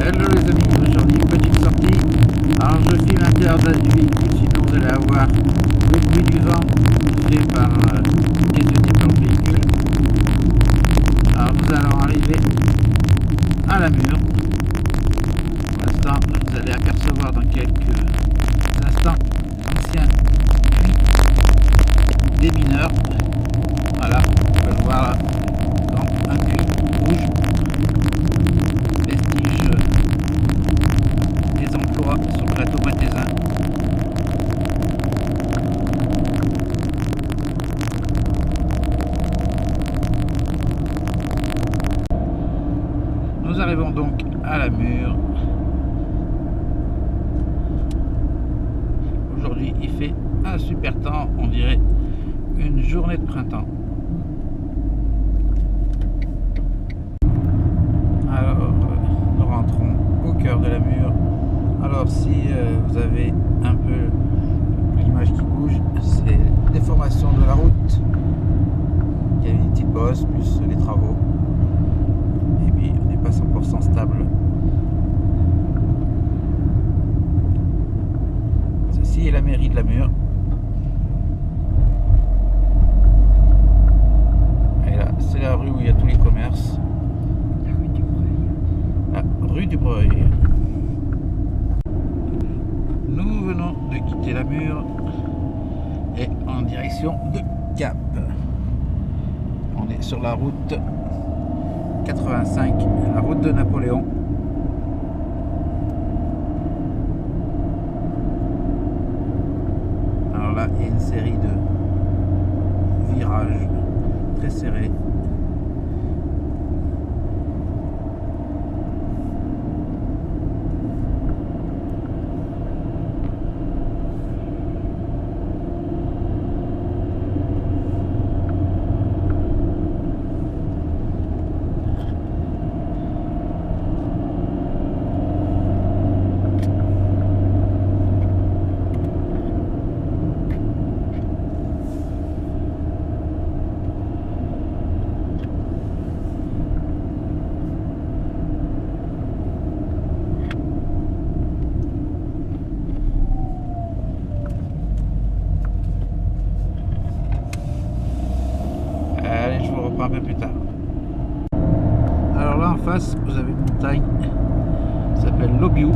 Hello les amis, aujourd'hui petite sortie. Alors je filme l'intérieur du véhicule, sinon vous allez avoir le bruit du vent fait par les unités dans le véhicule. Alors nous allons arriver à la mur. Pour l'instant, vous allez apercevoir dans quelques instants l'ancien puits des mineurs. Voilà, on peut le voir là, donc un puits rouge. Vestige des emplois sur le plateau Brétézin. Nous arrivons donc à la mur. Aujourd'hui il fait un super temps, on dirait une journée de printemps. Alors nous rentrons au cœur de la mur. Alors si vous avez un peu l'image qui bouge, c'est les formations de la route. Il y a une petite bosse plus les travaux. Et puis on n'est pas 100% stable. Ceci est la mairie de la Mure. Et là, c'est la rue où il y a tous les commerces. La rue du Breuil. La rue du Breuil. Nous venons de quitter la Mure et en direction de Gap. On est sur la route 85, la route de Napoléon. Alors là, il y a une série de virages très serrés. Allez, je vous reprends un peu plus tard. Alors là en face, vous avez une montagne qui s'appelle l'Obiou.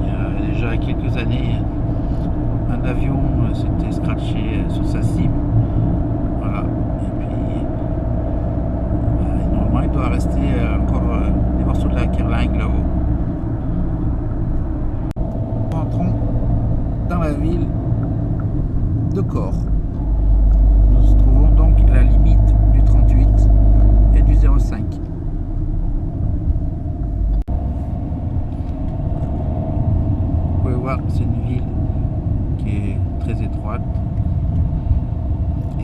Il y a déjà quelques années, un avion s'était scratché sur sa cime. Voilà. Et puis, normalement, il doit rester encore des morceaux de la Kerlingue là-haut. Nous rentrons dans la ville de Corps. Nous trouvons donc la limite du 38 et du 05. Vous pouvez voir que c'est une ville qui est très étroite.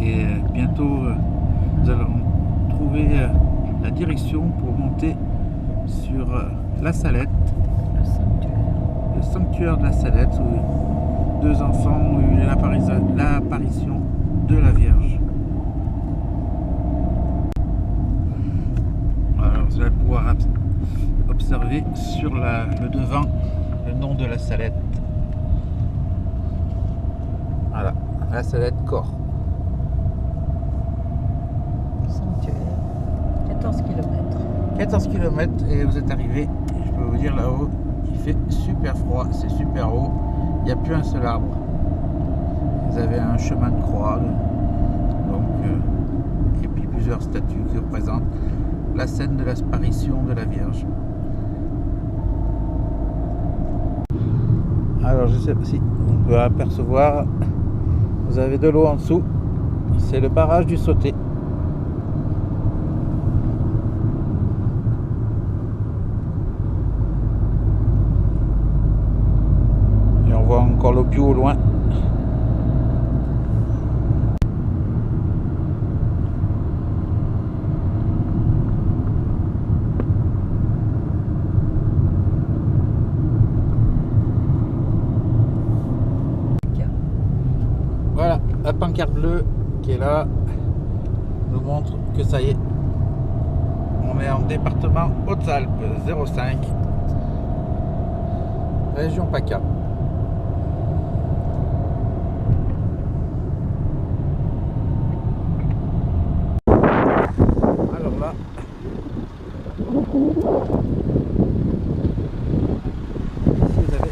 Et bientôt, nous allons trouver la direction pour monter sur la Salette. Le sanctuaire de la Salette, où deux enfants ont eu l'apparition de la Vierge. Alors vous allez pouvoir observer sur le devant le nom de la Salette. Voilà, la Salette Corps. Sanctuaire. 14 km. 14 km et vous êtes arrivé. Je peux vous dire là-haut, il fait super froid, c'est super haut. Il n'y a plus un seul arbre. Vous avez un chemin de croix, donc, et puis plusieurs statues qui représentent la scène de l'apparition de la Vierge. Alors je sais pas si on peut apercevoir, vous avez de l'eau en dessous, c'est le barrage du Sauté. Et on voit encore l'Obiou au loin. Voilà, la pancarte bleue qui est là nous montre que ça y est, on est en département Hautes-Alpes 05. région PACA. Alors là, ici vous avez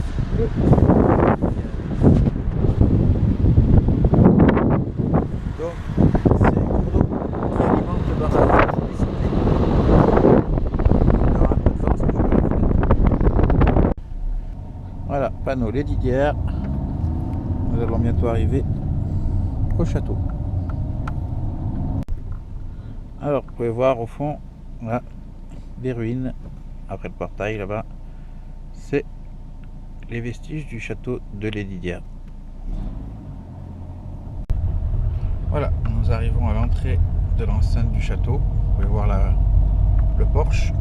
donc c'est Cours d'eau qui alimente le barrage. Voilà, panneau les Didières. Nous allons bientôt arriver au château. Alors, vous pouvez voir au fond, là, des ruines. Après le portail, là-bas, c'est les vestiges du château de Lesdiguières. Voilà, nous arrivons à l'entrée de l'enceinte du château. Vous pouvez voir le porche.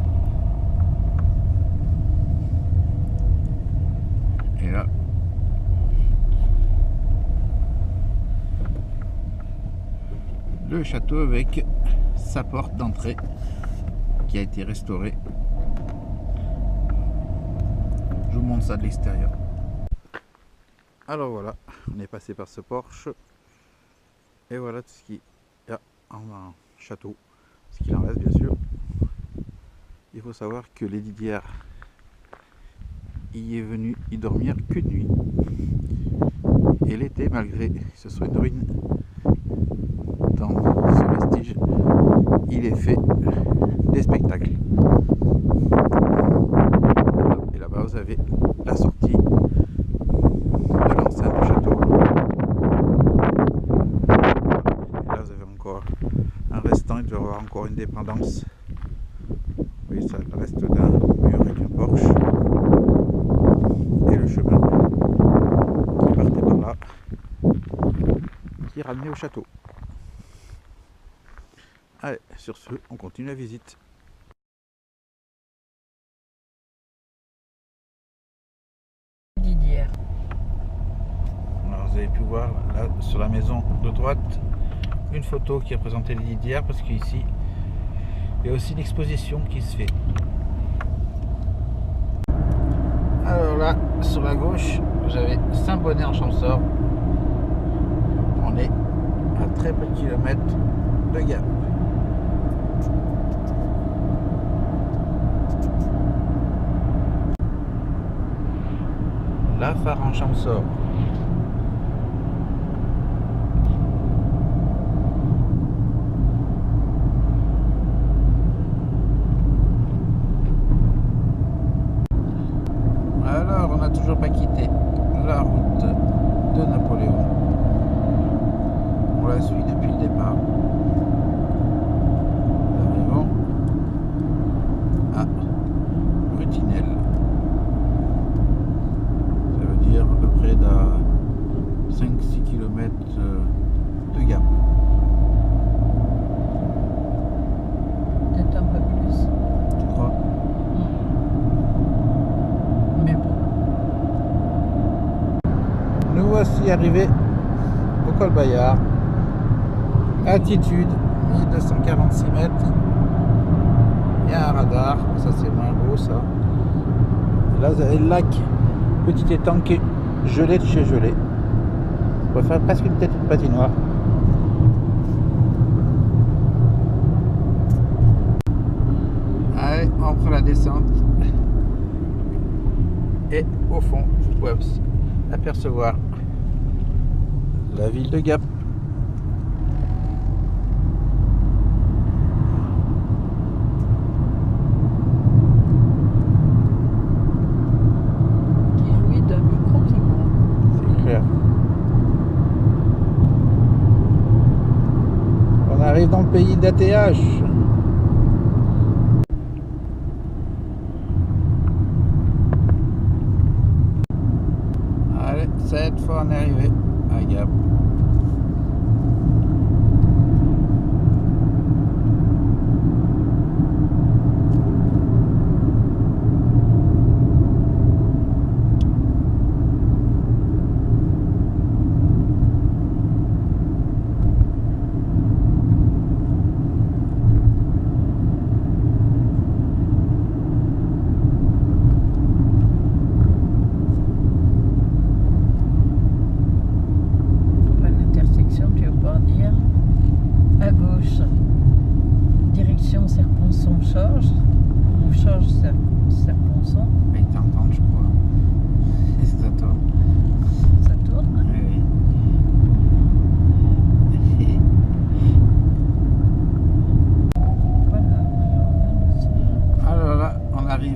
Et là, le château avec sa porte d'entrée qui a été restaurée. Je vous montre ça de l'extérieur. Alors voilà, on est passé par ce porche et voilà tout ce qu'il y a en château, ce qu'il en reste bien sûr. Il faut savoir que Lesdiguières y est venu y dormir qu'une nuit, et l'été, malgré que ce soit une ruine, dans ce vestige il est fait des spectacles. Et là-bas vous avez la sortie de l'enceinte du château. Et là vous avez encore un restant, il doit y avoir encore une dépendance. Oui, ça reste d'un mur avec un porche. Et le chemin qui partait par là, qui ramenait au château. Allez, sur ce, on continue la visite. Didières. Alors vous avez pu voir là sur la maison de droite une photo qui a présenté Lesdiguières, parce qu'ici il y a aussi une exposition qui se fait. Alors là, sur la gauche, vous avez Saint-Bonnet-en-Champsaur. On est à très peu de kilomètres de Gap. La Phare-en-Champsaur. Alors, on n'a toujours pas quitté la route de Napoléon. On la suit depuis le départ. Nous arrivons à Rutinel. Ça veut dire à peu près à 5-6 km de Gap. Peut-être un peu plus. Tu crois? Mais bon. Nous voici arrivés au col Bayard. Altitude 1246 mètres. Il y a un radar, ça c'est moins beau ça. Là vous avez le lac, petit étang qui est gelé de chez gelé. On pourrait faire presque une patinoire. Allez, on prend la descente. Et au fond, vous pouvez apercevoir la ville de Gap. Qui jouit d'un microclimat. C'est clair. On arrive dans le pays d'ATH. Allez, cette fois on est arrivé à Gap.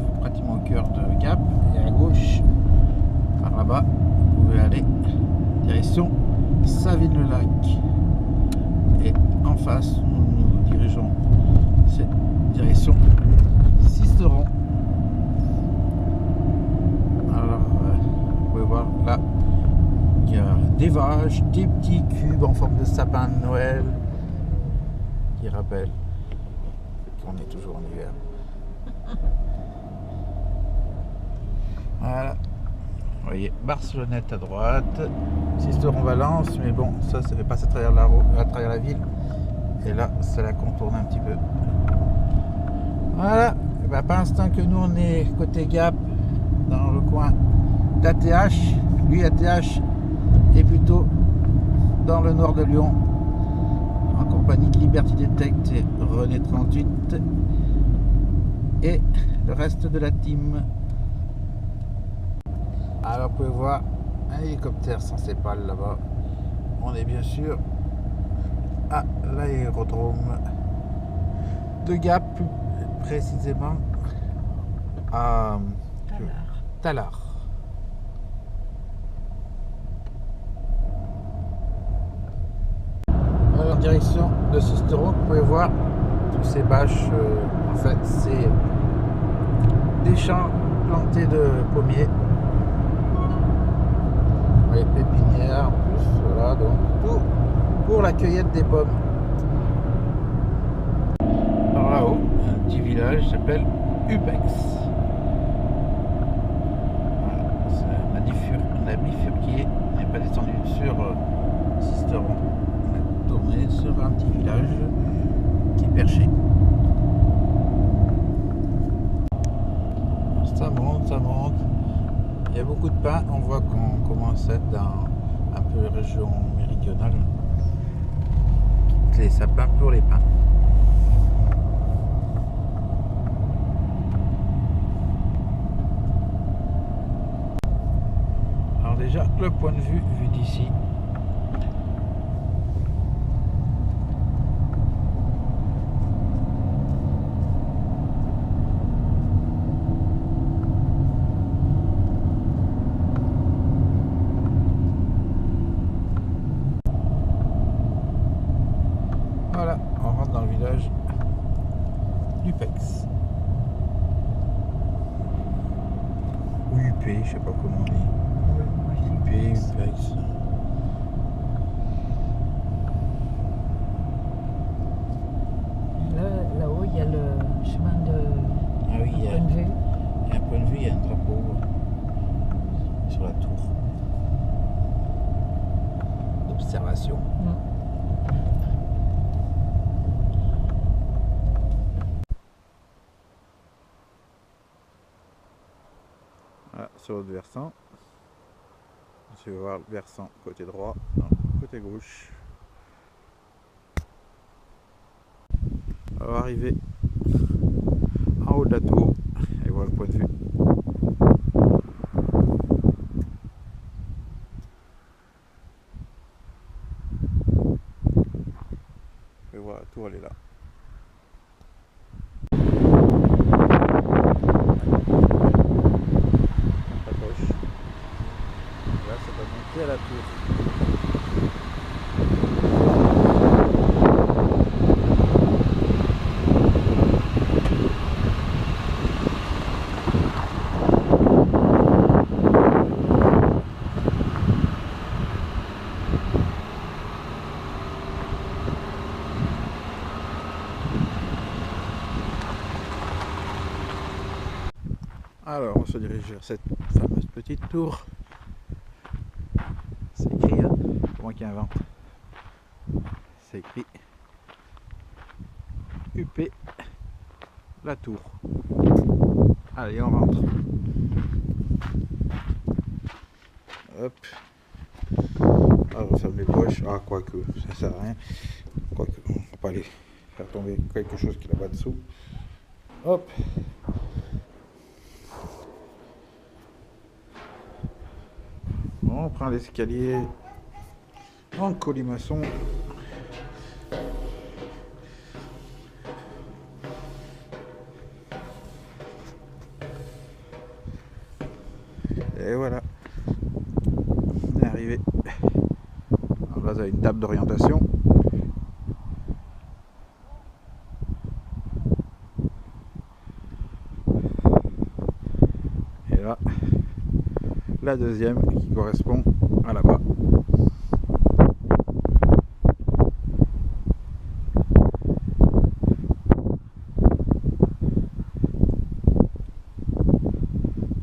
arrive pratiquement au cœur de Gap. Et à gauche, par là-bas, vous pouvez aller direction Savines-le-Lac. Et en face, nous nous dirigeons direction Sisteron. Alors, vous pouvez voir là, il y a des vaches, des petits cubes en forme de sapin de Noël qui rappellent qu'on est toujours en hiver. Voilà, vous voyez Barcelonnette à droite, Sisteron-Valence, mais bon, ça fait passer à travers la ville. Et là, ça la contourne un petit peu. Voilà, et ben, pas l'instant que nous on est côté Gap, dans le coin d'ATH. Lui, ATH est plutôt dans le nord de Lyon, en compagnie de Liberty Detect et René 38 et le reste de la team. Alors vous pouvez voir un hélicoptère sans ses pales là-bas. On est bien sûr à l'aérodrome de Gap, plus précisément à Tallard. Alors direction de Sisteron, vous pouvez voir tous ces bâches, en fait c'est des champs plantés de pommiers. Les pépinières en plus, voilà, donc tout pour la cueillette des pommes. Alors là-haut, un petit village qui s'appelle Upex. Voilà, on a bifurqué, on n'est pas descendu sur Sisteron, on a tourné sur un petit village qui est perché. Ça monte, ça monte. Il y a beaucoup de pins, on voit qu'on commence à être dans un peu la région méridionale. Les sapins pour les pins. Alors déjà, le point de vue vu d'ici. Voilà, on rentre dans le village d'Upex. Ou UP, je sais pas comment on dit. UP, Upex. Là-haut, il y a le chemin de Ah oui, il y a point de vue. un point de vue, il y a un drapeau sur la tour d'observation. Voilà, sur l'autre versant. Je vais voir le versant côté droit, non, côté gauche. On va arriver en haut de la tour et voir le point de vue. Et voilà, la tour elle est là. Là, ça va monter à la tour. Alors, on se dirige vers cette fameuse petite tour. C'est écrit, hein, c'est moi qui invente. C'est écrit UP la tour. Allez, on rentre. Hop. Alors, on ferme les poches. Ah, quoique, ça sert à rien. Quoique, on va pas aller faire tomber quelque chose qui est là-bas dessous. Hop. Bon, on prend l'escalier en colimaçon. Et voilà, on est arrivé. Alors là, vous avez une table d'orientation. Et là, la deuxième qui correspond à là-bas.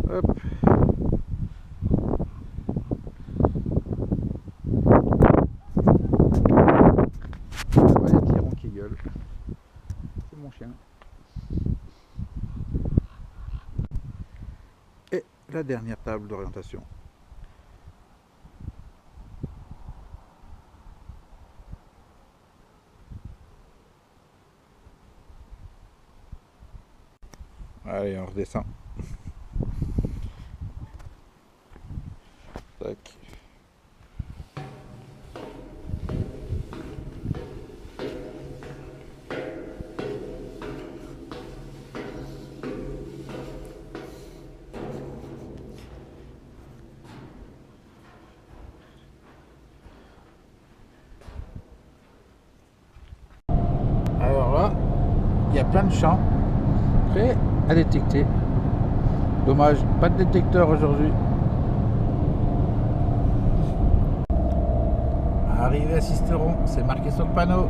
Hop. Il y a Kiron qui gueule. C'est mon chien. Et la dernière table d'orientation. Allez, on redescend. Tac. Alors là, il y a plein de champs prêts à détecter. Dommage, pas de détecteur aujourd'hui. Arrivée à Sisteron, c'est marqué sur le panneau.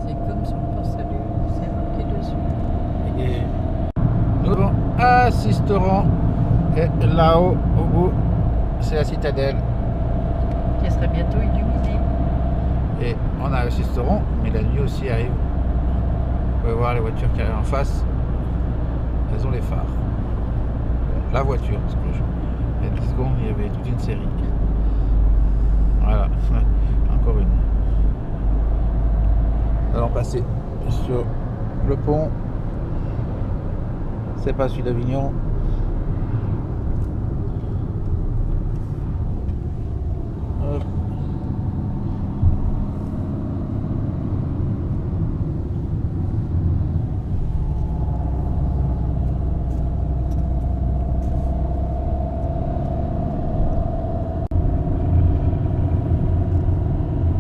C'est comme sur le port Salut, c'est marqué dessus. Et nous allons à Sisteron. Et là-haut, au bout, c'est la citadelle. Qui serait bientôt illuminée. Et on a le Sisteron, mais la nuit aussi arrive. Vous pouvez voir les voitures qui arrivent en face. Elles ont les phares. Bon, la voiture, parce que il y a 10 secondes, il y avait toute une série. Voilà, encore une. Nous allons passer sur le pont. C'est pas celui d'Avignon. Hop.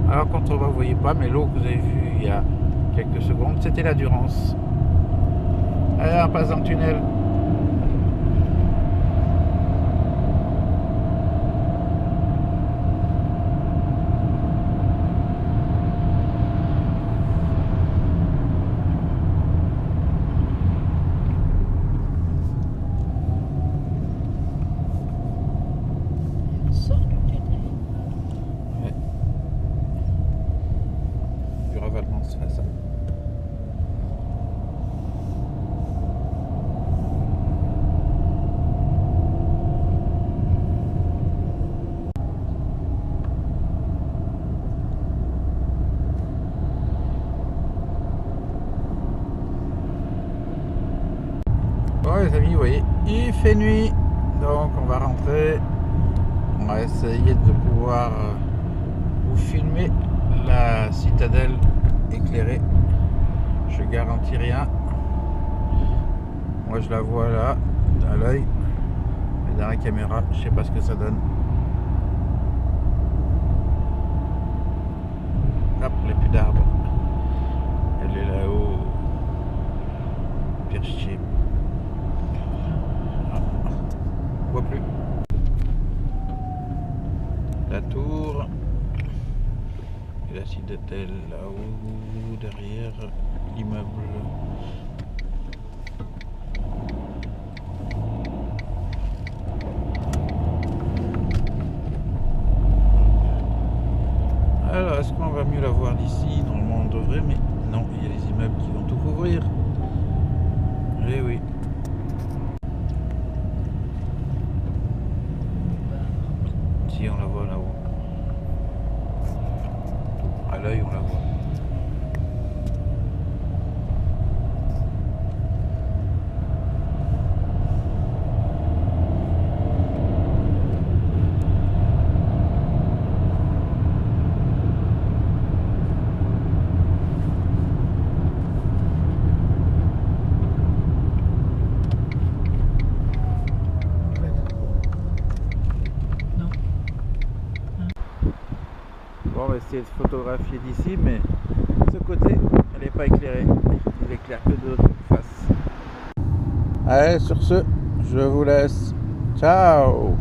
Alors quand on va, vous voyez pas, mais l'eau que vous avez vue il y a quelques secondes, c'était la Durance. Allez, on passe dans le tunnel. On sort du tunnel. Ouais. Du ravalement se fait ça. Bon les amis, vous voyez, il fait nuit, donc on va rentrer. On va essayer de pouvoir vous filmer la citadelle éclairée. Je garantis rien. Moi je la vois là, à l'œil. Mais dans la caméra, je sais pas ce que ça donne. Hop, il n'y a plus d'arbres. Elle est là-haut. Perchée. On voit plus. La tour et la citadelle là-haut, derrière l'immeuble. Alors, est-ce qu'on va mieux la voir d'ici? Normalement, on devrait, mais non, il y a les immeubles qui vont tout couvrir. Eh oui. Si, on la voit là-haut. À l'œil, on la voit. Bon, on va essayer de photographier d'ici, mais ce côté, elle n'est pas éclairée. Il éclaire que de l'autre face. Allez, sur ce, je vous laisse. Ciao!